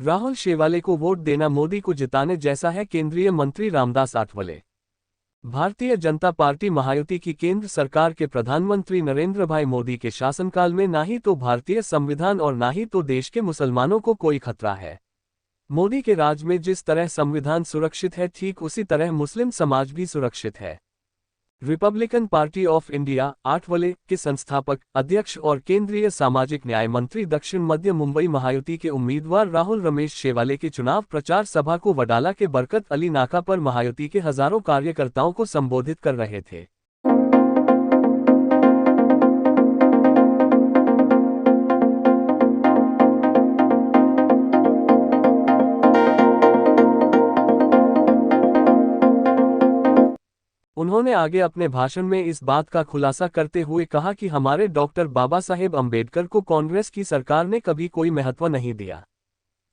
राहुल शेवाले को वोट देना मोदी को जिताने जैसा है, केंद्रीय मंत्री रामदास आठवले। भारतीय जनता पार्टी महायुति की केंद्र सरकार के प्रधानमंत्री नरेंद्र भाई मोदी के शासनकाल में ना ही तो भारतीय संविधान और ना ही तो देश के मुसलमानों को कोई खतरा है। मोदी के राज में जिस तरह संविधान सुरक्षित है, ठीक उसी तरह मुस्लिम समाज भी सुरक्षित है। Republican party of India Athawale के संस्थापक, अध्यक्ष और केंद्रीय सामाजिक न्याय मंत्री दक्षिण मध्य मुंबई महायुति के उम्मीदवार राहुल रमेश शेवाले की चुनाव प्रचार सभा को वडाला के बरकत अली नाका पर महायुति के हजारों कार्यकर्ताओं को संबोधित कर रहे थे। उन्होंने आगे अपने भाषण में इस बात का खुलासा करते हुए कहा कि हमारे डॉक्टर बाबा साहेब अंबेडकर को कांग्रेस की सरकार ने कभी कोई महत्व नहीं दिया,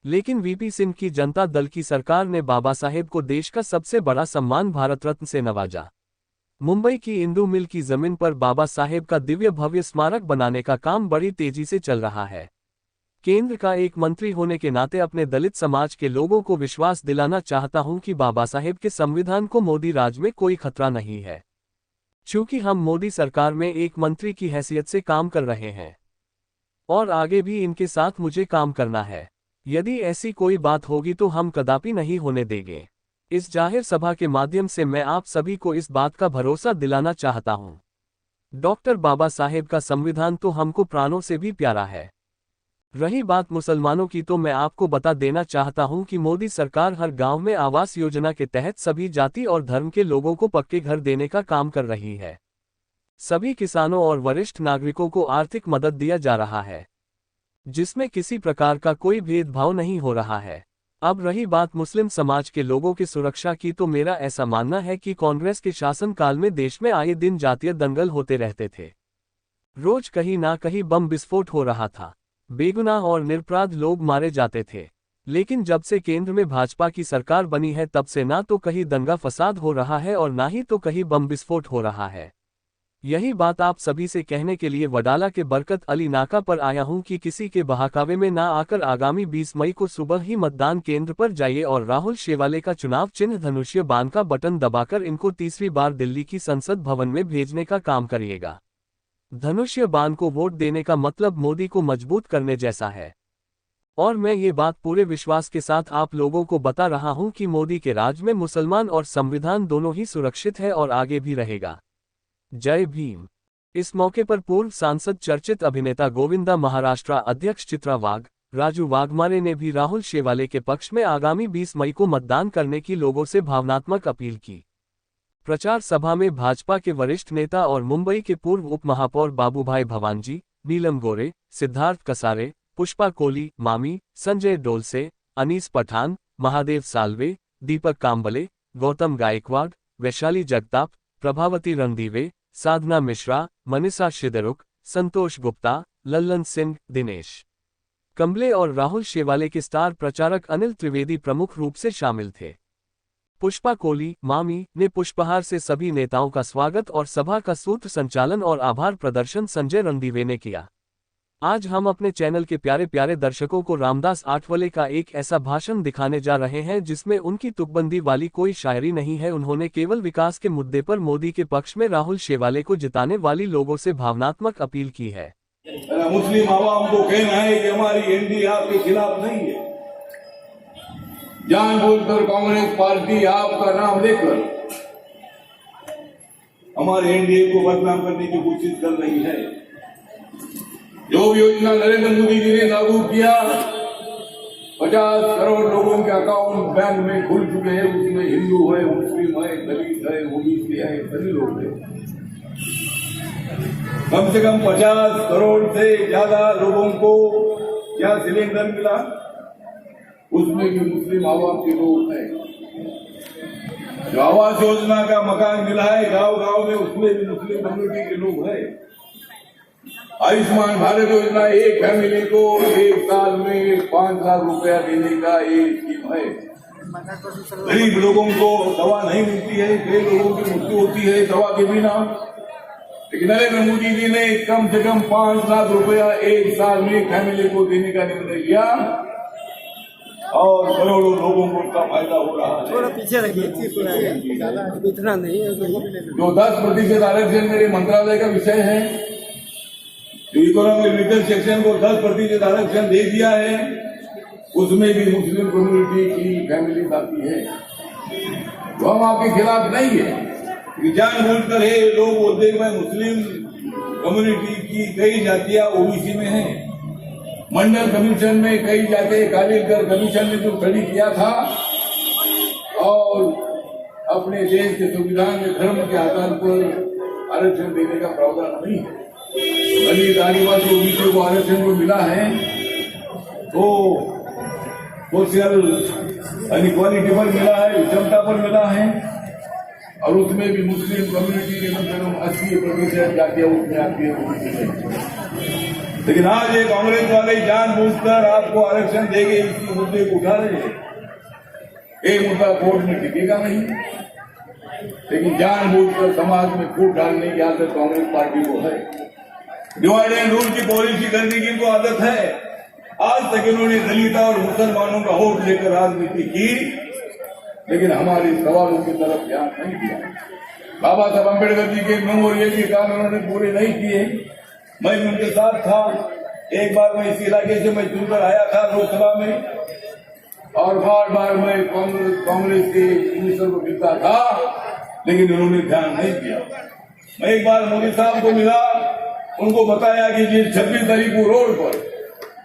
लेकिन वीपी सिंह की जनता दल की सरकार ने बाबा साहेब को देश का सबसे बड़ा सम्मान भारत रत्न से नवाजा। मुंबई की इंदू मिल की जमीन पर बाबा साहेब का दिव्य भव्य स्मारक बनाने का काम बड़ी तेजी से चल रहा है। केंद्र का एक मंत्री होने के नाते अपने दलित समाज के लोगों को विश्वास दिलाना चाहता हूं कि बाबा साहेब के संविधान को मोदी राज में कोई खतरा नहीं है। चूंकि हम मोदी सरकार में एक मंत्री की हैसियत से काम कर रहे हैं और आगे भी इनके साथ मुझे काम करना है। यदि ऐसी कोई बात होगी तो हम कदापि नहीं होने देंगे। इस जाहिर सभा के माध्यम से मैं आप सभी को इस बात का भरोसा दिलाना चाहता हूं, डॉक्टर बाबा साहेब का संविधान तो हमको प्राणों से भी प्यारा है। रही बात मुसलमानों की, तो मैं आपको बता देना चाहता हूं कि मोदी सरकार हर गांव में आवास योजना के तहत सभी जाति और धर्म के लोगों को पक्के घर देने का काम कर रही है। सभी किसानों और वरिष्ठ नागरिकों को आर्थिक मदद दिया जा रहा है, जिसमें किसी प्रकार का कोई भेदभाव नहीं हो रहा है। अब रही बात मुस्लिम समाज के लोगों की सुरक्षा की, तो मेरा ऐसा मानना है कि कांग्रेस के शासनकाल में देश में आए दिन जातीय दंगल होते रहते थे। रोज कहीं ना कहीं बम विस्फोट हो रहा था, बेगुनाह और निरपराध लोग मारे जाते थे। लेकिन जब से केंद्र में भाजपा की सरकार बनी है, तब से ना तो कहीं दंगा फसाद हो रहा है और ना ही तो कहीं बम विस्फोट हो रहा है। यही बात आप सभी से कहने के लिए वडाला के बरकत अली नाका पर आया हूं कि किसी के बहकावे में ना आकर आगामी 20 मई को सुबह ही मतदान केंद्र पर जाइए और राहुल शेवाले का चुनाव चिन्ह धनुष्य बाण का बटन दबाकर इनको तीसरी बार दिल्ली की संसद भवन में भेजने का काम करिएगा। धनुष्य बाण को वोट देने का मतलब मोदी को मजबूत करने जैसा है, और मैं ये बात पूरे विश्वास के साथ आप लोगों को बता रहा हूं कि मोदी के राज में मुसलमान और संविधान दोनों ही सुरक्षित है और आगे भी रहेगा। जय भीम। इस मौके पर पूर्व सांसद चर्चित अभिनेता गोविंदा महाराष्ट्र अध्यक्ष चित्रा वाघ, राजू वाघमारे ने भी राहुल शेवाले के पक्ष में आगामी 20 मई को मतदान करने की लोगों से भावनात्मक अपील की। प्रचार सभा में भाजपा के वरिष्ठ नेता और मुंबई के पूर्व उप महापौर बाबूभाई भवानजी, नीलम गोरे, सिद्धार्थ कसारे, पुष्पा कोली, मामी, संजय डोलसे, अनीस पठान, महादेव साल्वे, दीपक कांबले, गौतम गायकवाड़, वैशाली जगताप, प्रभावती रणदीवे, साधना मिश्रा, मनीषा शिदरुक, संतोष गुप्ता, लल्लन सिंह, दिनेश कंबले और राहुल शेवाले के स्टार प्रचारक अनिल त्रिवेदी प्रमुख रूप से शामिल थे। पुष्पा कोली, मामी, ने पुष्पहार से सभी नेताओं का स्वागत और सभा का सूत्र संचालन और आभार प्रदर्शन संजय रणदीवे ने किया। आज हम अपने चैनल के प्यारे प्यारे दर्शकों को रामदास आठवले का एक ऐसा भाषण दिखाने जा रहे हैं जिसमें उनकी तुकबंदी वाली कोई शायरी नहीं है। उन्होंने केवल विकास के मुद्दे पर मोदी के पक्ष में राहुल शेवाले को जिताने वाली लोगों से भावनात्मक अपील की है। मुस्लिम आवाम को कहना है कि हमारी एनडीए आपके खिलाफ नहीं है। जानबूझकर कांग्रेस पार्टी आपका नाम लेकर हमारे एनडीए को बदनाम करने की कोशिश कर रही है। जो योजना नरेंद्र मोदी जी ने लागू किया, 50 करोड़ लोगों के अकाउंट बैंक में खुल चुके हैं। उसमें हिंदू है, मुस्लिम है, दलित है, ओबीसी है, सभी लोग हैं। कम से कम 50 करोड़ से ज्यादा लोगों को क्या सिलेंडर मिला, उसमें भी मुस्लिम आवाम के लोग हैं। जो आवास योजना का मकान मिला है गांव गांव में, उसमें भी मुस्लिम कम्युनिटी के लोग हैं। आयुष्मान भारत योजना एक फैमिली को एक साल में 5 लाख रुपया देने का एक स्कीम है। गरीब लोगों को दवा नहीं मिलती है, कई लोगों की मृत्यु होती है दवा के बिना, लेकिन नरेंद्र मोदी जी ने कम से कम 5 लाख रुपया एक साल में फैमिली को देने का निर्णय लिया। और करोड़ों लोगों को उसका फायदा हो रहा है। थोड़ा पीछे रखिए, ज्यादा इतना नहीं है। जो 10% आरक्षण मेरे मंत्रालय का विषय है, जो इकोनॉमिक रीजन सेक्शन को 10% आरक्षण दे दिया है, उसमें भी मुस्लिम कम्युनिटी की फैमिली आती है। जो हम आपके खिलाफ नहीं है कि जानबूझकर है लोग बोलते हैं मैं मुस्लिम कम्युनिटी की कई जातियां ओबीसी में हैं। मंडल कमीशन में कई जातियां कालीकर कमीशन ने जो स्टडी किया था और अपने देश के संविधान में धर्म के आधार पर आरक्षण देने का प्रावधान नहीं है। दलित आदिवासी ओबीसी को आरक्षण जो मिला है तो सोशल अनइक्वालिटी पर मिला है, विषमता पर मिला है, और उसमें भी मुस्लिम कम्युनिटी के कम से कम 80% जातियां उसमें आती है। लेकिन आज ये कांग्रेस वाले जानबूझकर आपको आरक्षण देंगे इसी मुद्दे को उठा रहे हैं। एक मुद्दा कोर्ट में टिकेगा नहीं, लेकिन जानबूझकर समाज में फूट डालने की आदत कांग्रेस पार्टी को है। डिवाइड एंड रूल की पॉलिसी करने की इनको आदत है। आज तक इन्होंने दलित और मुसलमानों का वोट लेकर राजनीति की, लेकिन हमारे सवालों की तरफ ध्यान नहीं दिया। बाबा साहब अम्बेडकर जी के मेमोरियल के काम उन्होंने पूरे नहीं किए। मैं उनके साथ था। एक बार मैं इस इलाके से मैं चुनकर आया था लोकसभा में, और बार बार मैं कांग्रेस के मिनिस्टर को मिलता था, लेकिन उन्होंने ध्यान नहीं दिया। मैं एक बार मोदी साहब को मिला, उनको बताया कि जिस 26 तारीख को रोड पर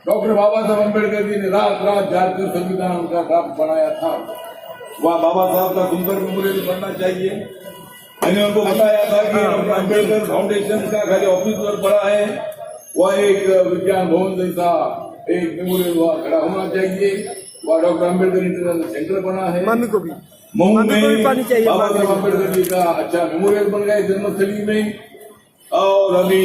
डॉक्टर बाबा साहब अम्बेडकर जी ने रात रात जाकर संविधान का ड्राफ्ट बनाया था, वह बाबा साहब का सुंदर मेमोरियल बनना चाहिए। मैंने उनको बताया था कि डॉक्टर अम्बेडकर फाउंडेशन का खाली ऑफिस पर पड़ा है, वह एक विज्ञान भवन जैसा एक मेमोरियल वहाँ खड़ा होना चाहिए। वह डॉक्टर अम्बेडकर इंटरनेशनल सेंटर बना है। मम्मी को भी महू में चाहिए। बाबा साहब अम्बेडकर जी का अच्छा मेमोरियल बन गया जन्मस्थली में। और अभी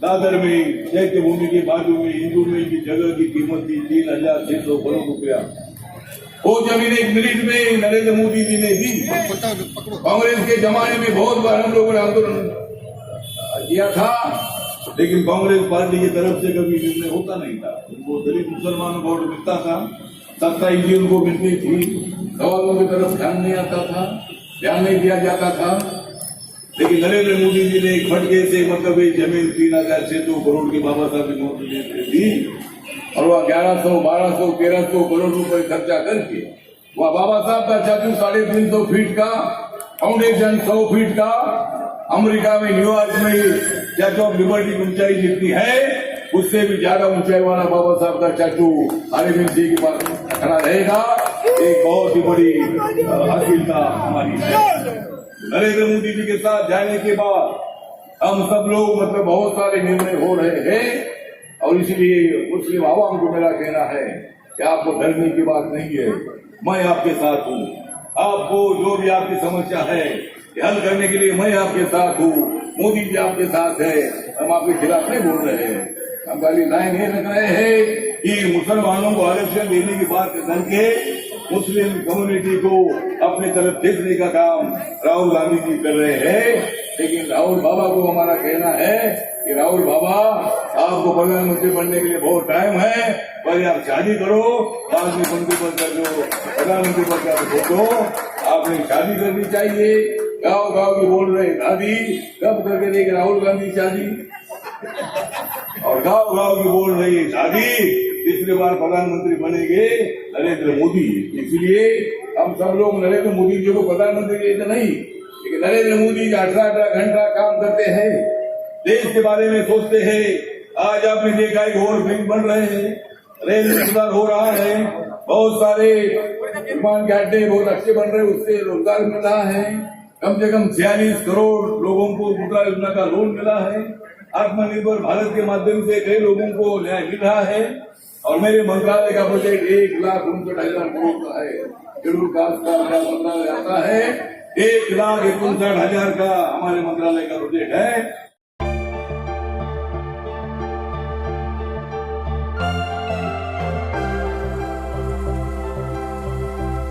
दादर में चैत्य भूमि के बाजू में हिंदू में की जगह की कीमत थी 3,600 करोड़ रुपया। वो जमीन 1 मिनट में नरेंद्र मोदी जी ने दी। कांग्रेस के जमाने में बहुत बार हम लोगों ने आंदोलन किया था, लेकिन कांग्रेस पार्टी की तरफ से कभी निर्णय होता नहीं था। उनको दलित मुसलमानों को वोट मिलता था, सत्ता ही उनको मिलती थी, सवालों की तरफ ध्यान नहीं आता था, ध्यान नहीं दिया जाता था। लेकिन नरेंद्र मोदी जी ने एक फटके से मतलब एक जमीन 3,600 करोड़ की बाबा साहब की नोट दी, और वह 1100, 1200, 1300 करोड़ रुपए खर्चा करके वह बाबा साहब का चाचू 350 फीट का फाउंडेशन 100 फीट का अमेरिका में न्यूयॉर्क में स्टैच्यू ऑफ लिबर्टी की ऊंचाई जितनी है उससे भी ज्यादा ऊंचाई वाला बाबा साहब का चाचू अरविंद सिंह के पास खड़ा रहेगा। एक बहुत ही बड़ी हासिलता हमारी है। नरेंद्र मोदी जी के साथ जाने के बाद हम सब लोग मतलब बहुत सारे निर्णय हो रहे हैं, और इसलिए मुस्लिम आवाम को मेरा कहना है कि आपको डरने की बात नहीं है। मैं आपके साथ हूँ। आपको जो भी आपकी समस्या है हल करने के लिए मैं आपके साथ हूँ। मोदी जी आपके साथ है। हम आपके खिलाफ नहीं बोल रहे हैं। हम खाली लाइन ये रख रहे हैं कि मुसलमानों को आरक्षण देने की बात करके मुस्लिम कम्युनिटी को अपनी तरफ खींचने का काम राहुल गांधी जी कर रहे हैं। लेकिन राहुल बाबा को हमारा कहना है कि राहुल बाबा, आपको प्रधानमंत्री बनने के लिए बहुत टाइम है, पहले आप शादी करो, बाद में मंत्री बनकर जो प्रधानमंत्री बनकर सोचो। आपने शादी करनी चाहिए। गाँव गाँव की बोल रहे दादी कब करके देगी राहुल गांधी शादी, और गाँव गाँव की बोल रही दादी तीसरी बार प्रधानमंत्री बनेंगे नरेंद्र मोदी। इसलिए हम सब लोग नरेंद्र मोदी जी को प्रधानमंत्री के नहीं, लेकिन नरेंद्र मोदी 18 घंटा काम करते हैं, देश के बारे में सोचते हैं। आज आपने देखा है ओवर ब्रिज बन रहे हैं, रेल सुधार हो रहा है, बहुत सारे विमान के अड्डे बहुत अच्छे बन रहे हैं, उससे रोजगार मिल रहा है। कम से कम 46 करोड़ लोगों को मुद्रा योजना का लोन मिला है। आत्मनिर्भर भारत के माध्यम से कई लोगों को न्याय मिल रहा है। और मेरे मंत्रालय का बजट 1,59,000 करोड़ का है। शेड्यूल कास्ट का मेरा मंत्रालय आता है, 1,59,000 का हमारे मंत्रालय का बजट है।